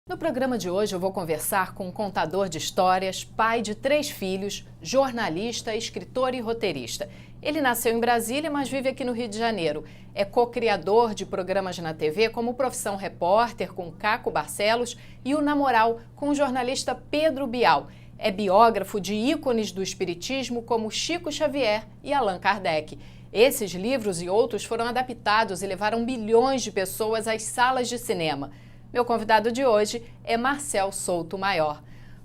No programa de hoje eu vou conversar com um contador de histórias, pai de 3 filhos, jornalista, escritor e roteirista. Ele nasceu em Brasília, mas vive aqui no Rio de Janeiro. É co-criador de programas na TV como Profissão Repórter com Caco Barcelos e o Na Moral com o jornalista Pedro Bial. É biógrafo de ícones do espiritismo como Chico Xavier e Allan Kardec. Esses livros e outros foram adaptados e levaram bilhões de pessoas às salas de cinema. Meu convidado de hoje é Marcel Souto Maior.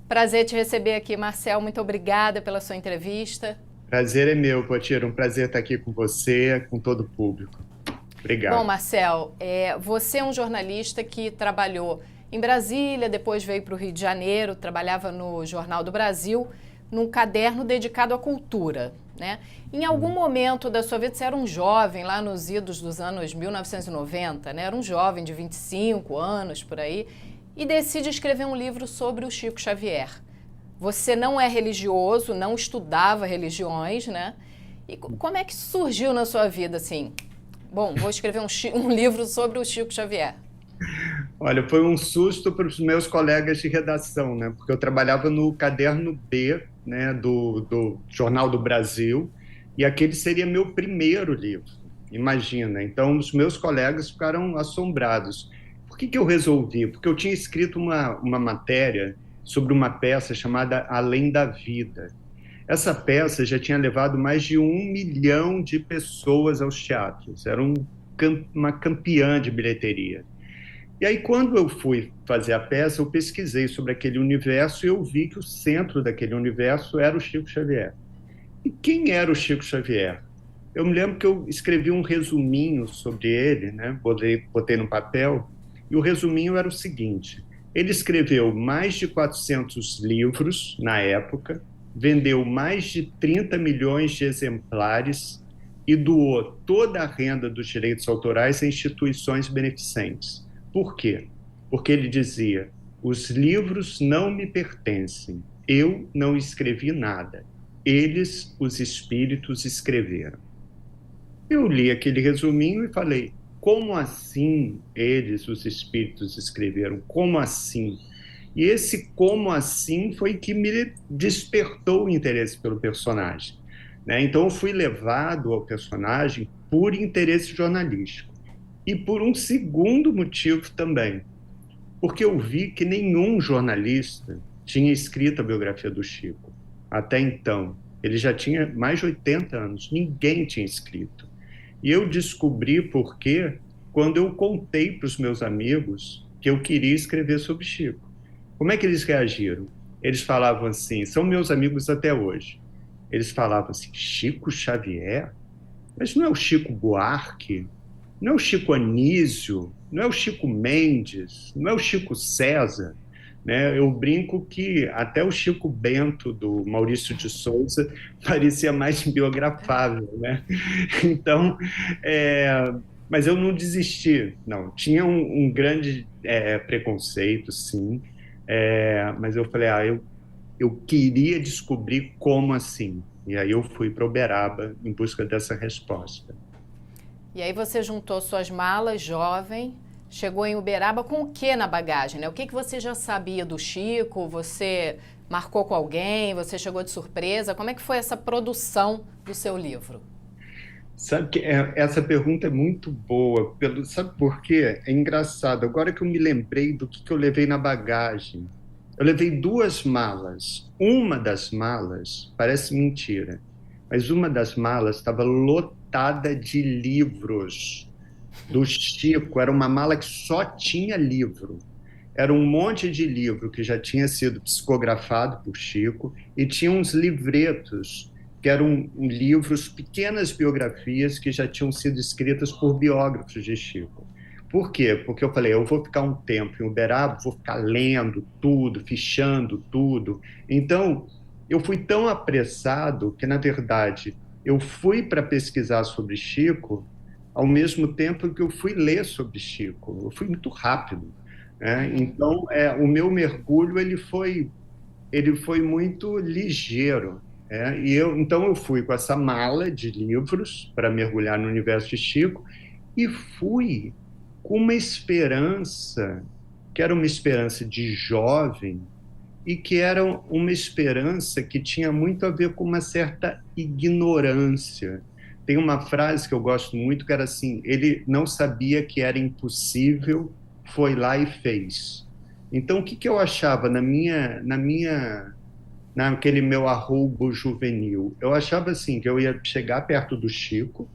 Prazer te receber aqui, Marcel. Muito obrigada pela sua entrevista. Prazer é meu, Potira. Um prazer estar aqui com você, com todo o público. Bom, Obrigado. Marcel, você é um jornalista que trabalhou em Brasília, depois veio para o Rio de Janeiro, trabalhava no Jornal do Brasil, num caderno dedicado à cultura, né? Em algum momento da sua vida, você era um jovem, lá nos idos dos anos 1990, né? Era um jovem de 25 anos, por aí, e decide escrever um livro sobre o Chico Xavier. Você não é religioso, não estudava religiões, né? E como é que surgiu na sua vida, assim? Bom, vou escrever um livro sobre o Chico Xavier. Olha, foi um susto para os meus colegas de redação, né? Porque eu trabalhava no caderno B, né, do Jornal do Brasil, e aquele seria meu primeiro livro, imagina. Então, os meus colegas ficaram assombrados. Por que eu resolvi? Porque eu tinha escrito uma matéria sobre uma peça chamada Além da Vida. Essa peça já tinha levado mais de 1 milhão de pessoas aos teatros. Era uma campeã de bilheteria. E aí, quando eu fui fazer a peça, eu pesquisei sobre aquele universo e eu vi que o centro daquele universo era o Chico Xavier. E quem era o Chico Xavier? Eu me lembro que eu escrevi um resuminho sobre ele, né? Botei no papel, e o resuminho era o seguinte: ele escreveu mais de 400 livros na época, vendeu mais de 30 milhões de exemplares e doou toda a renda dos direitos autorais a instituições beneficentes. Por quê? Porque ele dizia: os livros não me pertencem, eu não escrevi nada, eles, os espíritos, escreveram. Eu li aquele resuminho e falei: como assim eles, os espíritos, escreveram? Como assim? E esse como assim foi que me despertou o interesse pelo personagem, né? Então eu fui levado ao personagem por interesse jornalístico e por um segundo motivo também, porque eu vi que nenhum jornalista tinha escrito a biografia do Chico. Até então, ele já tinha mais de 80 anos, ninguém tinha escrito. E eu descobri por quê quando eu contei para os meus amigos que eu queria escrever sobre Chico. Como é que eles reagiram? Eles falavam assim, são meus amigos até hoje. Eles falavam assim: Chico Xavier? Mas não é o Chico Buarque? Não é o Chico Anísio? Não é o Chico Mendes? Não é o Chico César? Né? Eu brinco que até o Chico Bento, do Maurício de Souza, parecia mais biografável, né? Então, é, mas eu não desisti, não. Tinha um grande preconceito, sim, mas eu falei: eu queria descobrir como assim. E aí eu fui para Uberaba em busca dessa resposta. E aí você juntou suas malas, jovem, chegou em Uberaba com o que na bagagem, né? O que você já sabia do Chico? Você marcou com alguém? Você chegou de surpresa? Como é que foi essa produção do seu livro? Sabe que essa pergunta é muito boa. Sabe por quê? É engraçado. Agora que eu me lembrei do que eu levei na bagagem. Eu levei 2 malas. Uma das malas, parece mentira, mas uma das malas estava lotada de livros do Chico. Era uma mala que só tinha livro. Era um monte de livro que já tinha sido psicografado por Chico e tinha uns livretos que eram livros, pequenas biografias que já tinham sido escritas por biógrafos de Chico. Por quê? Porque eu falei: eu vou ficar um tempo em Uberaba, vou ficar lendo tudo, fichando tudo. Então, eu fui tão apressado que, na verdade, eu fui para pesquisar sobre Chico ao mesmo tempo que eu fui ler sobre Chico. Eu fui muito rápido, né? Uhum. Então, o meu mergulho ele foi muito ligeiro. Então eu fui com essa mala de livros para mergulhar no universo de Chico e fui com uma esperança que era uma esperança de jovem e que era uma esperança que tinha muito a ver com uma certa ignorância. Tem uma frase que eu gosto muito que era assim: ele não sabia que era impossível, foi lá e fez. Então, o que eu achava naquele meu arroubo juvenil? Eu achava assim que eu ia chegar perto do Chico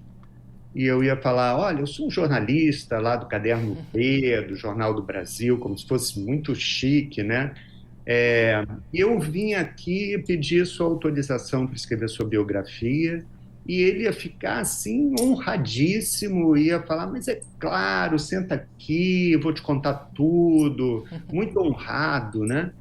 e eu ia falar: olha, eu sou um jornalista lá do Caderno B, do Jornal do Brasil, como se fosse muito chique, né? Eu vim aqui pedir sua autorização para escrever sua biografia, e ele ia ficar assim honradíssimo, ia falar: mas é claro, senta aqui, eu vou te contar tudo, muito honrado, né?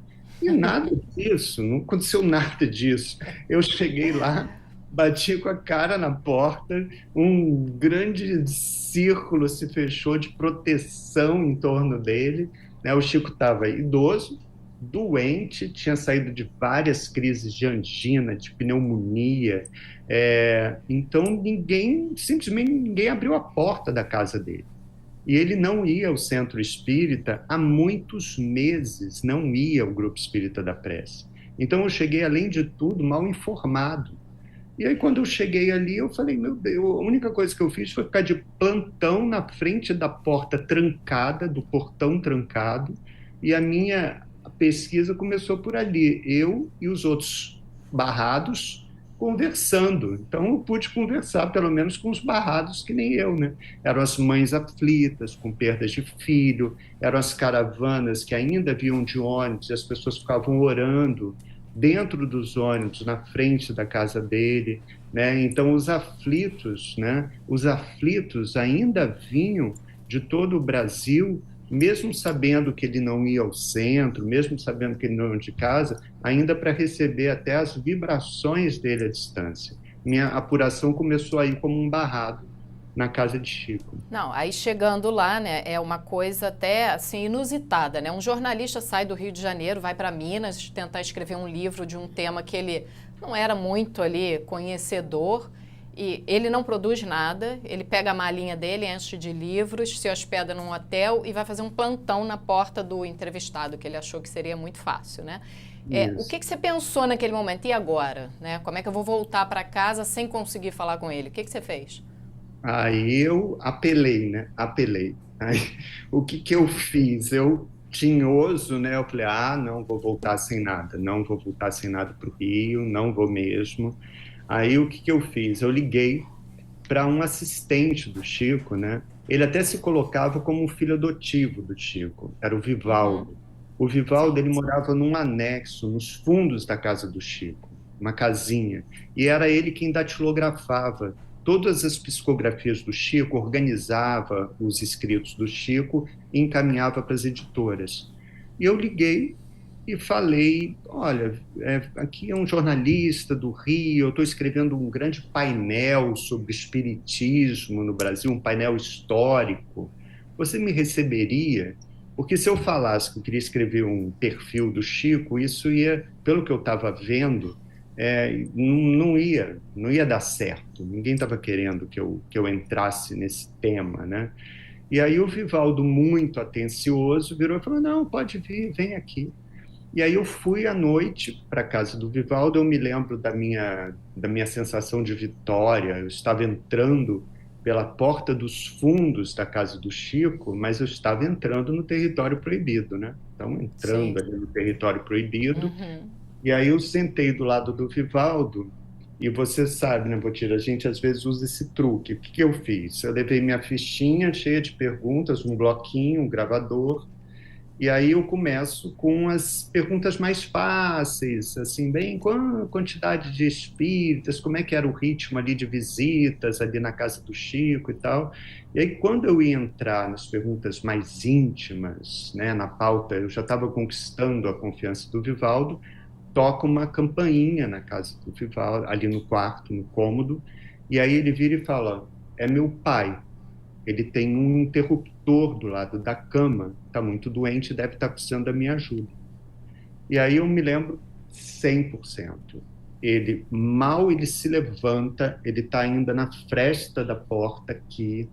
E nada disso, não aconteceu nada disso. Eu cheguei lá, bati com a cara na porta, um grande círculo se fechou de proteção em torno dele, né? O Chico estava idoso, doente, tinha saído de várias crises de angina, de pneumonia. Então simplesmente ninguém abriu a porta da casa dele. E ele não ia ao centro espírita há muitos meses, não ia ao grupo espírita da prece. Então eu cheguei, além de tudo, mal informado. E aí, quando eu cheguei ali, eu falei: meu Deus, a única coisa que eu fiz foi ficar de plantão na frente da porta trancada, do portão trancado, e a minha pesquisa começou por ali, eu e os outros barrados conversando. Então, eu pude conversar, pelo menos, com os barrados que nem eu, né? Eram as mães aflitas, com perdas de filho, eram as caravanas que ainda vinham de ônibus, e as pessoas ficavam orando dentro dos ônibus, na frente da casa dele, né? Então os aflitos, né? Os aflitos ainda vinham de todo o Brasil, mesmo sabendo que ele não ia ao centro, mesmo sabendo que ele não ia de casa, ainda para receber até as vibrações dele à distância. Minha apuração começou aí como um barrado na casa de Chico. Não, aí chegando lá, né, é uma coisa até assim inusitada, né? Um jornalista sai do Rio de Janeiro, vai para Minas tentar escrever um livro de um tema que ele não era muito ali conhecedor, e ele não produz nada, ele pega a malinha dele, enche de livros, se hospeda num hotel e vai fazer um plantão na porta do entrevistado, que ele achou que seria muito fácil, né? O que você pensou naquele momento? E agora, né? Como é que eu vou voltar para casa sem conseguir falar com ele? O que você fez? Aí eu apelei, né? Apelei. Aí, o que eu fiz? Eu, tinhoso, né? Eu falei: ah, não vou voltar sem nada, não vou voltar sem nada para o Rio, não vou mesmo. Aí o que eu fiz? Eu liguei para um assistente do Chico, né? Ele até se colocava como um filho adotivo do Chico, era o Vivaldo. Uhum. O Vivaldo, Sim. ele morava num anexo, nos fundos da casa do Chico, uma casinha, e era ele quem datilografava todas as psicografias do Chico, organizava os escritos do Chico e encaminhava para as editoras. E eu liguei e falei: olha, aqui é um jornalista do Rio, eu estou escrevendo um grande painel sobre espiritismo no Brasil, um painel histórico. Você me receberia? Porque se eu falasse que eu queria escrever um perfil do Chico, isso ia, pelo que eu estava vendo, não ia dar certo. Ninguém estava querendo que eu entrasse nesse tema, né? E aí o Vivaldo, muito atencioso, virou e falou: não, pode vir, vem aqui. E aí eu fui à noite para a casa do Vivaldo. Eu me lembro da minha sensação de vitória. Eu estava entrando pela porta dos fundos da casa do Chico, mas eu estava entrando no território proibido, né? Então, entrando Sim. ali no território proibido. Uhum. E aí eu sentei do lado do Vivaldo, e você sabe, né, Botira, a gente às vezes usa esse truque. O que eu fiz? Eu levei minha fichinha cheia de perguntas, um bloquinho, um gravador, e aí eu começo com as perguntas mais fáceis, assim, bem, qual a quantidade de espíritas, como é que era o ritmo ali de visitas ali na casa do Chico e tal. E aí quando eu ia entrar nas perguntas mais íntimas, né, na pauta, eu já estava conquistando a confiança do Vivaldo, toca uma campainha na casa do Vivaldo, ali no quarto, no cômodo, e aí ele vira e fala: é meu pai. Ele tem um interruptor do lado da cama, está muito doente, deve estar precisando da minha ajuda. E aí eu me lembro 100%. Mal ele se levanta, ele está ainda na fresta da porta aqui,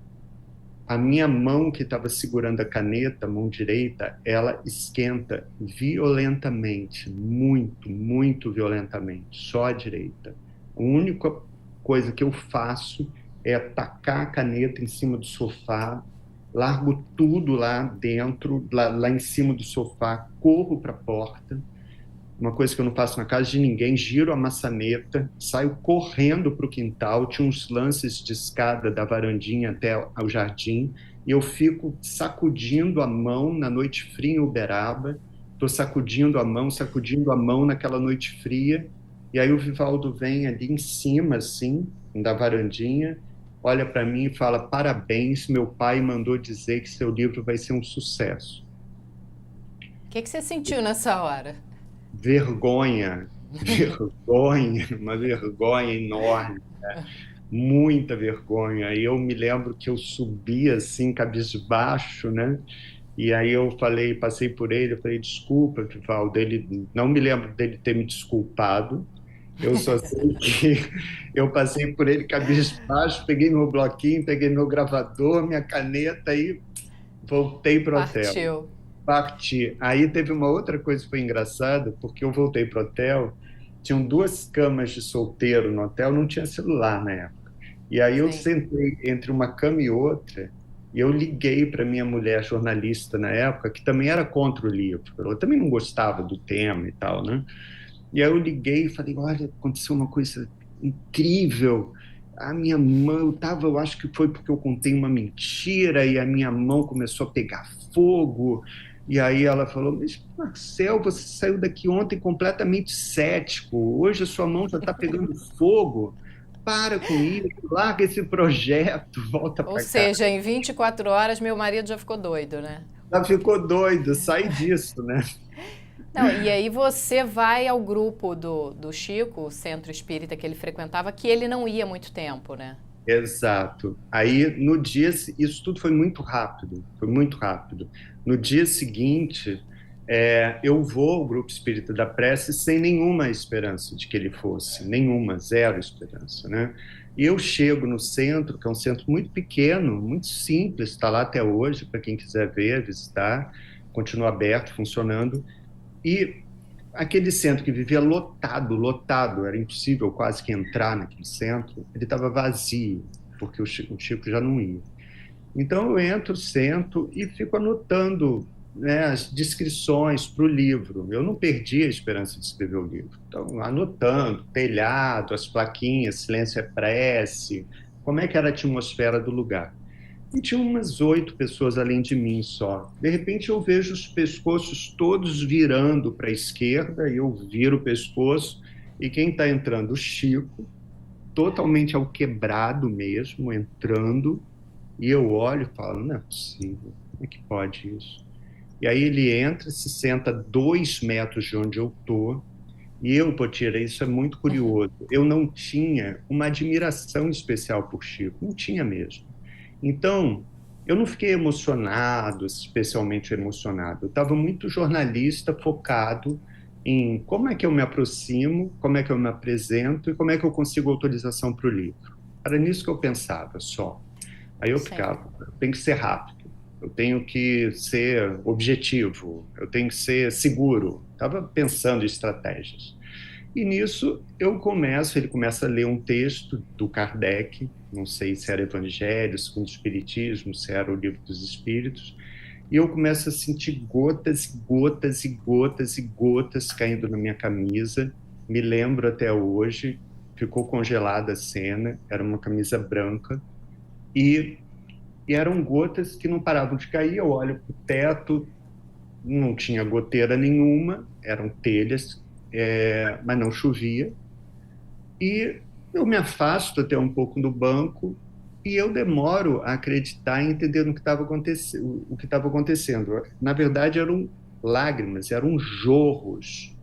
a minha mão que estava segurando a caneta, a mão direita, ela esquenta violentamente, muito, muito violentamente, só a direita. A única coisa que eu faço é tacar a caneta em cima do sofá, largo tudo lá dentro, lá em cima do sofá, corro para a porta, uma coisa que eu não faço na casa de ninguém, giro a maçaneta, saio correndo para o quintal, tinha uns lances de escada da varandinha até ao jardim, e eu fico sacudindo a mão na noite fria em Uberaba, estou sacudindo a mão naquela noite fria, e aí o Vivaldo vem ali em cima, assim, da varandinha, olha para mim e fala: parabéns, meu pai mandou dizer que seu livro vai ser um sucesso. O que você sentiu nessa hora? Vergonha, vergonha, uma vergonha enorme, muita vergonha. E eu me lembro que eu subi assim, cabisbaixo, né? E aí eu falei, passei por ele, eu falei: desculpa, Vivaldo. Ele, não me lembro dele ter me desculpado. Eu só sei que eu passei por ele cabisbaixo, peguei meu bloquinho, peguei meu gravador, minha caneta e voltei para o hotel. Partiu. Parti. Aí teve uma outra coisa que foi engraçada, porque eu voltei pro hotel, tinham duas camas de solteiro no hotel, não tinha celular na época. E aí eu Sim. sentei entre uma cama e outra, e eu liguei para minha mulher jornalista na época, que também era contra o livro. Eu também não gostava do tema e tal, né? E aí eu liguei e falei: olha, aconteceu uma coisa incrível. A minha mão, eu acho que foi porque eu contei uma mentira e a minha mão começou a pegar fogo. E aí ela falou: mas Marcel, você saiu daqui ontem completamente cético. Hoje a sua mão já está pegando fogo. Para com isso, larga esse projeto, volta Ou para casa. seja, em 24 horas meu marido já ficou doido, né? Ela ficou doido, sai disso, né? Não, e aí você vai ao grupo do Chico, o centro espírita que ele frequentava, que ele não ia há muito tempo, né? Exato. Aí, no dia, isso tudo foi muito rápido, foi muito rápido. No dia seguinte, eu vou ao Grupo Espírita da Prece sem nenhuma esperança de que ele fosse, nenhuma, zero esperança, né? E eu chego no centro, que é um centro muito pequeno, muito simples, está lá até hoje, para quem quiser ver, visitar, continua aberto, funcionando, e aquele centro que vivia lotado, lotado, era impossível quase que entrar naquele centro, ele estava vazio, porque o Chico já não ia. Então eu entro, sento e fico anotando, né, as descrições para o livro. Eu não perdi a esperança de escrever o livro. Então, anotando, telhado, as plaquinhas, silêncio é prece, como é que era a atmosfera do lugar. E tinha umas 8 pessoas além de mim só. De repente eu vejo os pescoços todos virando para a esquerda, e eu viro o pescoço, e quem está entrando? O Chico, totalmente ao quebrado mesmo, entrando, e eu olho e falo: não é possível, como é que pode isso? E aí ele entra, se senta a 2 metros de onde eu estou, e eu, Potira, isso é muito curioso, eu não tinha uma admiração especial por Chico, não tinha mesmo. Então, eu não fiquei emocionado, especialmente emocionado. Eu estava muito jornalista, focado em como é que eu me aproximo, como é que eu me apresento e como é que eu consigo autorização para o livro. Era nisso que eu pensava só. Aí eu Sim. ficava: eu tenho que ser rápido, eu tenho que ser objetivo, eu tenho que ser seguro. Estava pensando em estratégias. E nisso ele começa a ler um texto do Kardec, não sei se era Evangelho, segundo o Espiritismo, se era o Livro dos Espíritos, e eu começo a sentir gotas, gotas e gotas e gotas caindo na minha camisa. Me lembro até hoje, ficou congelada a cena, era uma camisa branca, e, e eram gotas que não paravam de cair. Eu olho para o teto, não tinha goteira nenhuma, eram telhas, mas não chovia. E eu me afasto até um pouco do banco e eu demoro a acreditar e entender o que estava acontecendo. Na verdade, eram lágrimas, eram jorros,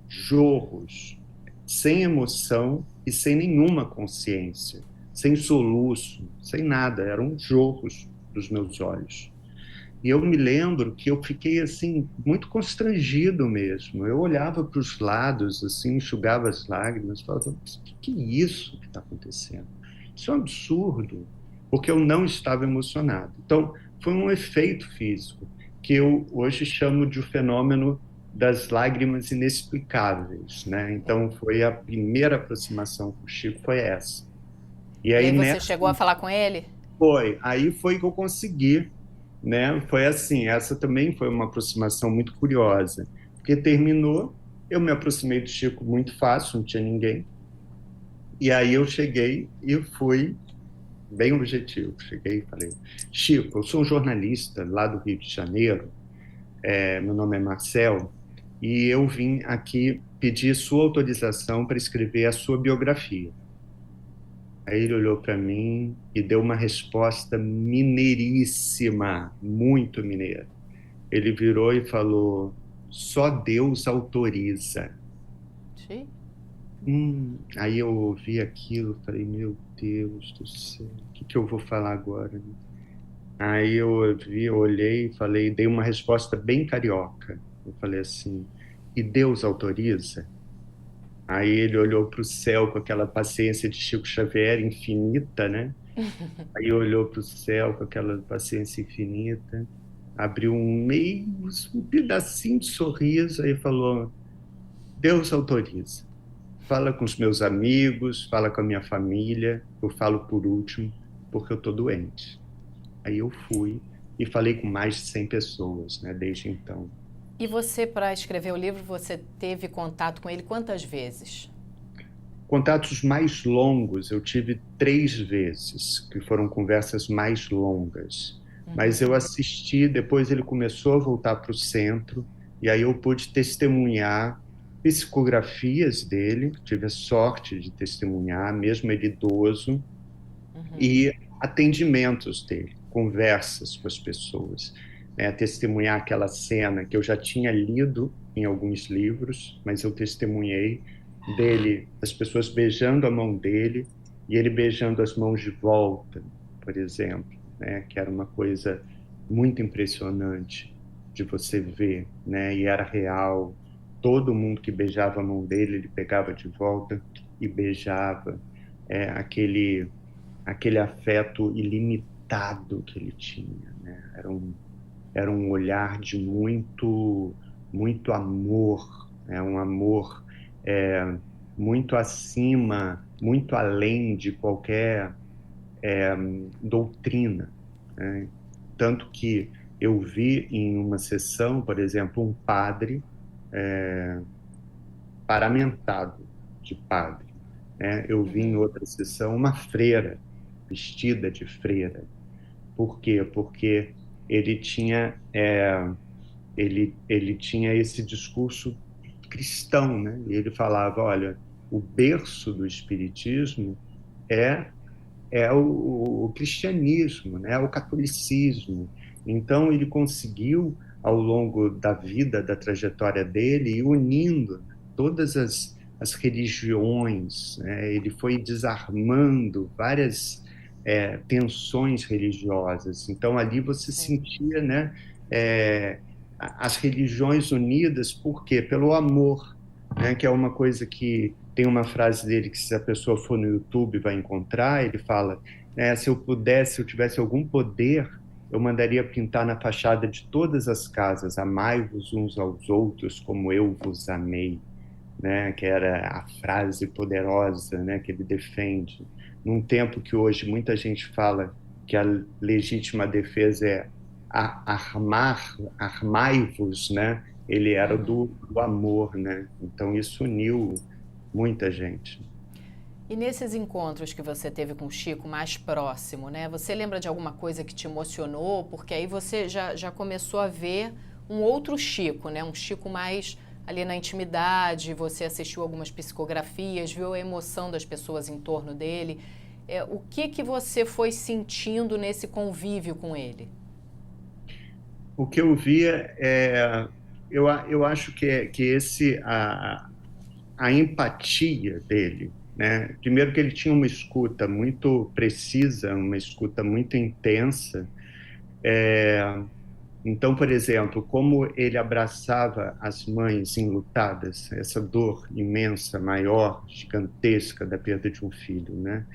jorros, sem emoção e sem nenhuma consciência, sem soluço, sem nada, eram jorros dos meus olhos. E eu me lembro que eu fiquei assim muito constrangido mesmo. Eu olhava para os lados, assim, enxugava as lágrimas, falava: o que é isso que está acontecendo? Isso é um absurdo. porque eu não estava emocionado. Então, foi um efeito físico, que eu hoje chamo de o fenômeno das lágrimas inexplicáveis, né? Então, foi a primeira aproximação com o Chico, foi essa. E E aí, aí você nessa chegou a falar com ele? aí foi que eu consegui, né? Foi assim, essa também foi uma aproximação muito curiosa, porque terminou, eu me aproximei do Chico muito fácil, não tinha ninguém, e aí eu cheguei e fui bem objetivo. Cheguei e falei: Chico, eu sou um jornalista lá do Rio de Janeiro, meu nome é Marcel, e eu vim aqui pedir sua autorização para escrever a sua biografia. Aí ele olhou para mim e deu uma resposta mineiríssima, muito mineira. Ele virou e falou: só Deus autoriza. Sim. Aí eu ouvi aquilo, falei: meu Deus do céu, o que que eu vou falar agora? Aí eu ouvi, olhei e falei, dei uma resposta bem carioca. Eu falei assim: e Deus autoriza? Aí ele olhou para o céu com aquela paciência de Chico Xavier infinita, né? Aí olhou para o céu com aquela paciência infinita, abriu um pedacinho de sorriso, aí falou: Deus autoriza. Fala com os meus amigos, fala com a minha família, eu falo por último, porque eu estou doente. Aí eu fui e falei com mais de 100 pessoas, né, desde então. E você, para escrever o livro, você teve contato com ele quantas vezes? Contatos mais longos eu tive 3 vezes, que foram conversas mais longas. Mas eu assisti, depois ele começou a voltar para o centro, e aí eu pude testemunhar psicografias dele, tive a sorte de testemunhar, mesmo ele idoso, e atendimentos dele, conversas com as pessoas, né? Testemunhar aquela cena que eu já tinha lido em alguns livros, mas eu testemunhei dele, as pessoas beijando a mão dele e ele beijando as mãos de volta, por exemplo, né? Que era uma coisa muito impressionante de você ver, né? E era real. Todo mundo que beijava a mão dele, ele pegava de volta e beijava. Aquele afeto ilimitado que ele tinha, né? Era um olhar de muito, muito amor, né? Um amor é, muito acima, muito além de qualquer doutrina, né? Tanto que eu vi em uma sessão, por exemplo, um padre paramentado de padre, né? Eu vi em outra sessão uma freira vestida de freira. Por quê? Porque ele tinha, ele tinha esse discurso cristão, né? E ele falava: olha, o berço do espiritismo é, é o cristianismo, né? É o catolicismo. Então, ele conseguiu, ao longo da vida, da trajetória dele, ir unindo todas as religiões, né? Ele foi desarmando várias tensões religiosas. Então, ali você Sim. sentia, né, as religiões unidas, por quê? Pelo amor, né? Que é uma coisa que tem uma frase dele que, se a pessoa for no YouTube, vai encontrar. Ele fala: se eu pudesse, se eu tivesse algum poder, eu mandaria pintar na fachada de todas as casas: amai-vos uns aos outros como eu vos amei, né? Que era a frase poderosa, né? Que ele defende. Num tempo que hoje muita gente fala que a legítima defesa é armai-vos, né? Ele era do amor, né? Então isso uniu muita gente. E nesses encontros que você teve com o Chico mais próximo, né? Você lembra de alguma coisa que te emocionou? Porque aí você já começou a ver um outro Chico, né? Um Chico mais ali na intimidade, você assistiu algumas psicografias, viu a emoção das pessoas em torno dele. O que você foi sentindo nesse convívio com ele? O que eu via eu acho que a empatia dele, né? Primeiro que ele tinha uma escuta muito precisa, uma escuta muito intensa. Então, por exemplo, como ele abraçava as mães enlutadas, essa dor imensa, maior, gigantesca da perda de um filho, né?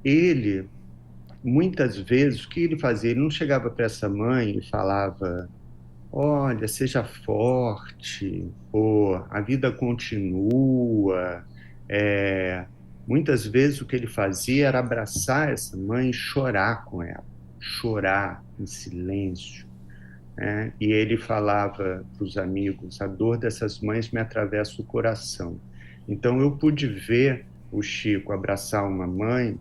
Ele muitas vezes, o que ele fazia? Ele não chegava para essa mãe e falava: olha, seja forte, ou a vida continua. É, muitas vezes o que ele fazia era abraçar essa mãe e chorar com ela, chorar em silêncio, né? E ele falava para os amigos: a dor dessas mães me atravessa o coração. Então eu pude ver o Chico abraçar uma mãe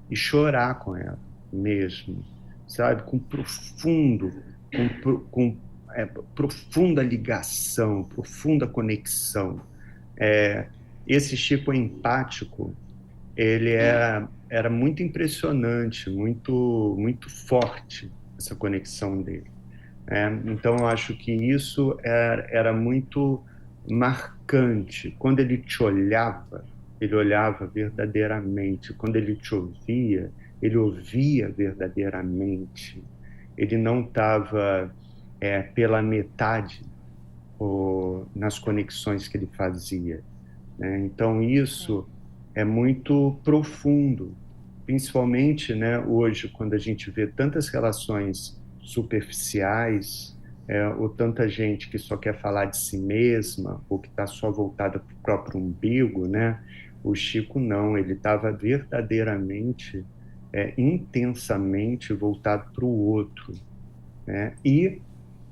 e chorar com ela mesmo, sabe? Com profundo, com profunda ligação, profunda conexão. É, esse Chico empático, ele era muito impressionante, muito forte essa conexão dele. Então, eu acho que isso era muito marcante. Quando ele olhava verdadeiramente. Quando ele te ouvia, ele ouvia verdadeiramente. Ele não estava pela metade nas conexões que ele fazia, né? Então, isso é muito profundo, principalmente, né, hoje, quando a gente vê tantas relações superficiais, ou tanta gente que só quer falar de si mesma, ou que está só voltada para o próprio umbigo, né? O Chico não, ele estava verdadeiramente, intensamente voltado para o outro, né? E,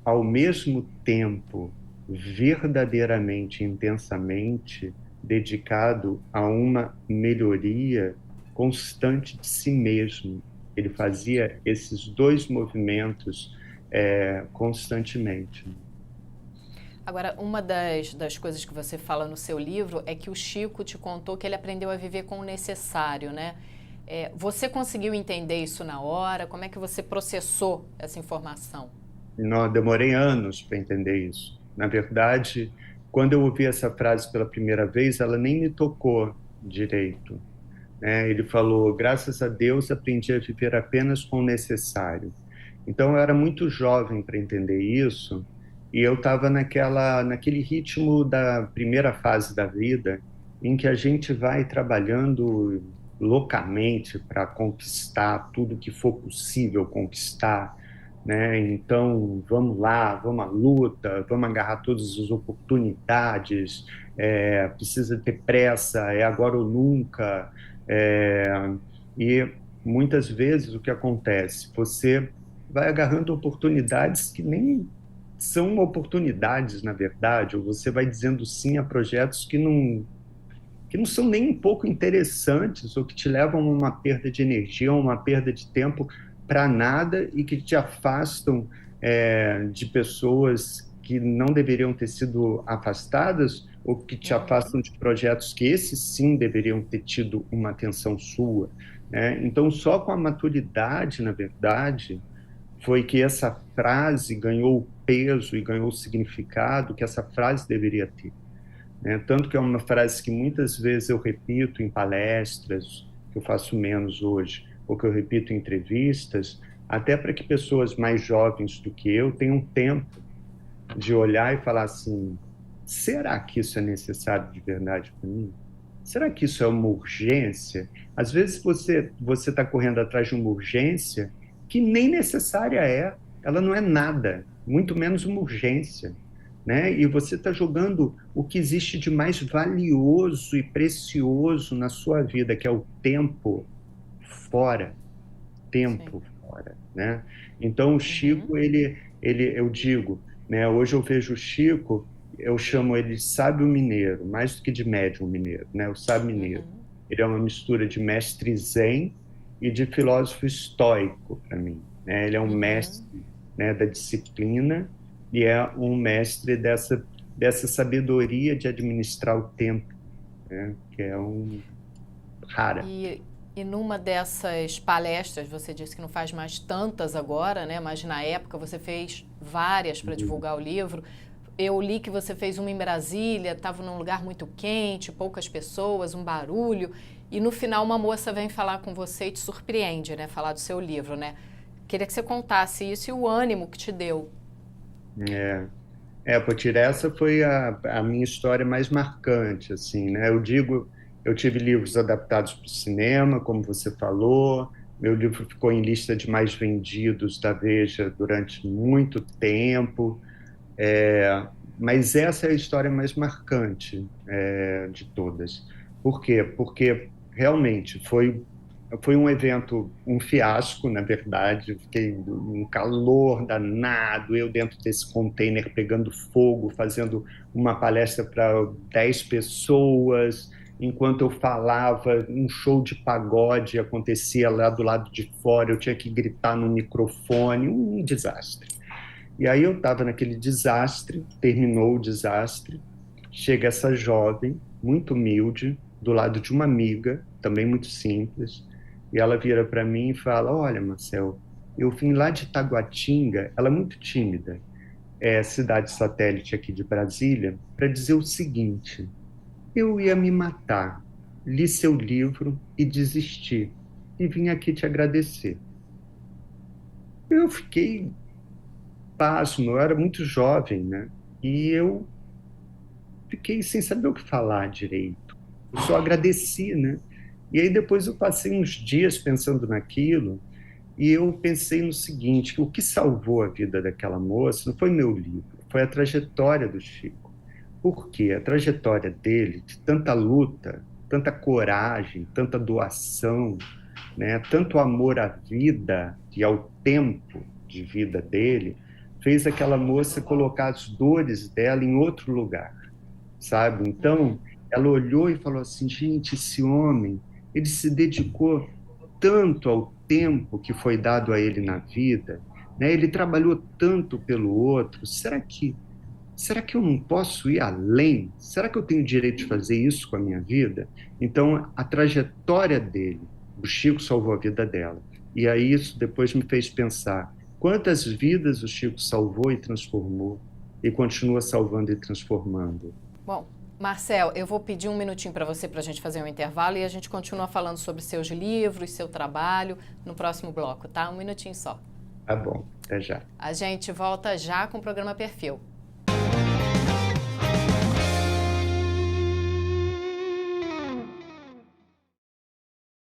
ao mesmo tempo, verdadeiramente, intensamente dedicado a uma melhoria constante de si mesmo. Ele fazia esses dois movimentos constantemente. Agora, uma das coisas que você fala no seu livro é que o Chico te contou que ele aprendeu a viver com o necessário, né? Você conseguiu entender isso na hora? Como é que você processou essa informação? Não, demorei anos para entender isso. Na verdade, quando eu ouvi essa frase pela primeira vez, ela nem me tocou direito, né? Ele falou: graças a Deus aprendi a viver apenas com o necessário. Então eu era muito jovem para entender isso, e eu estava naquele ritmo da primeira fase da vida, em que a gente vai trabalhando loucamente para conquistar tudo que for possível conquistar, né? Então vamos lá, vamos à luta, vamos agarrar todas as oportunidades, precisa ter pressa, é agora ou nunca. É, e muitas vezes o que acontece? Você vai agarrando oportunidades que nem são oportunidades, na verdade, ou você vai dizendo sim a projetos que não são nem um pouco interessantes, ou que te levam a uma perda de energia, a uma perda de tempo para nada, e que te afastam de pessoas que não deveriam ter sido afastadas, ou que te afastam de projetos que esses sim deveriam ter tido uma atenção sua, né? Então, só com a maturidade, na verdade, foi que essa frase ganhou o peso e ganhou o significado que essa frase deveria ter, né? Tanto que é uma frase que muitas vezes eu repito em palestras, que eu faço menos hoje, ou que eu repito em entrevistas, até para que pessoas mais jovens do que eu tenham tempo de olhar e falar assim: será que isso é necessário de verdade para mim? Será que isso é uma urgência? Às vezes você está correndo atrás de uma urgência que nem necessária ela não é nada, muito menos uma urgência, né? E você está jogando o que existe de mais valioso e precioso na sua vida, que é o fora, tempo Sim. fora, né? Então o Chico, eu digo, né? Hoje eu vejo o Chico, eu chamo ele de sábio mineiro, mais do que de médium mineiro, né? O sábio mineiro. Ele é uma mistura de mestre zen e de filósofo estoico para mim, né? Ele é um mestre, né, da disciplina, e é um mestre dessa sabedoria de administrar o tempo, né? Que é rara. E numa dessas palestras, você disse que não faz mais tantas agora, né? Mas na época você fez várias para divulgar o livro. Eu li que você fez uma em Brasília, estava num lugar muito quente, poucas pessoas, um barulho. E no final uma moça vem falar com você e te surpreende, né? Falar do seu livro, né? Queria que você contasse isso e o ânimo que te deu. Potira, essa foi a minha história mais marcante, assim, né? Eu digo, eu tive livros adaptados para o cinema, como você falou, Meu livro ficou em lista de mais vendidos da Veja durante muito tempo. Mas essa é a história mais marcante, de todas. Por quê? Porque realmente foi um evento, um fiasco, na verdade. Eu fiquei um calor danado, eu dentro desse container pegando fogo, fazendo uma palestra para 10 pessoas. Enquanto eu falava, um show de pagode acontecia lá do lado de fora, eu tinha que gritar no microfone, um desastre. E aí eu estava naquele desastre, terminou o desastre, chega essa jovem, muito humilde, do lado de uma amiga, também muito simples, e ela vira para mim e fala: Olha, Marcel, eu vim lá de Taguatinga, ela é muito tímida, é cidade satélite aqui de Brasília, para dizer o seguinte: eu ia me matar, li seu livro e desisti, e vim aqui te agradecer. Eu fiquei pasmo, eu era muito jovem, né? E eu fiquei sem saber o que falar direito. Eu só agradeci, né? E aí depois eu passei uns dias pensando naquilo e eu pensei no seguinte, que o que salvou a vida daquela moça não foi meu livro, foi a trajetória do Chico. Por quê? A trajetória dele, de tanta luta, tanta coragem, tanta doação, né? Tanto amor à vida e ao tempo de vida dele, fez aquela moça colocar as dores dela em outro lugar, sabe? Então, ela olhou e falou assim: gente, esse homem, ele se dedicou tanto ao tempo que foi dado a ele na vida, né? Ele trabalhou tanto pelo outro. Será que eu não posso ir além? Será que eu tenho o direito de fazer isso com a minha vida? Então, a trajetória dele, o Chico salvou a vida dela. E aí isso depois me fez pensar quantas vidas o Chico salvou e transformou e continua salvando e transformando. Bom, Marcel, eu vou pedir um minutinho para você para a gente fazer um intervalo e a gente continua falando sobre seus livros, seu trabalho no próximo bloco, tá? Um minutinho só. Tá bom, até já. A gente volta já com o programa Perfil.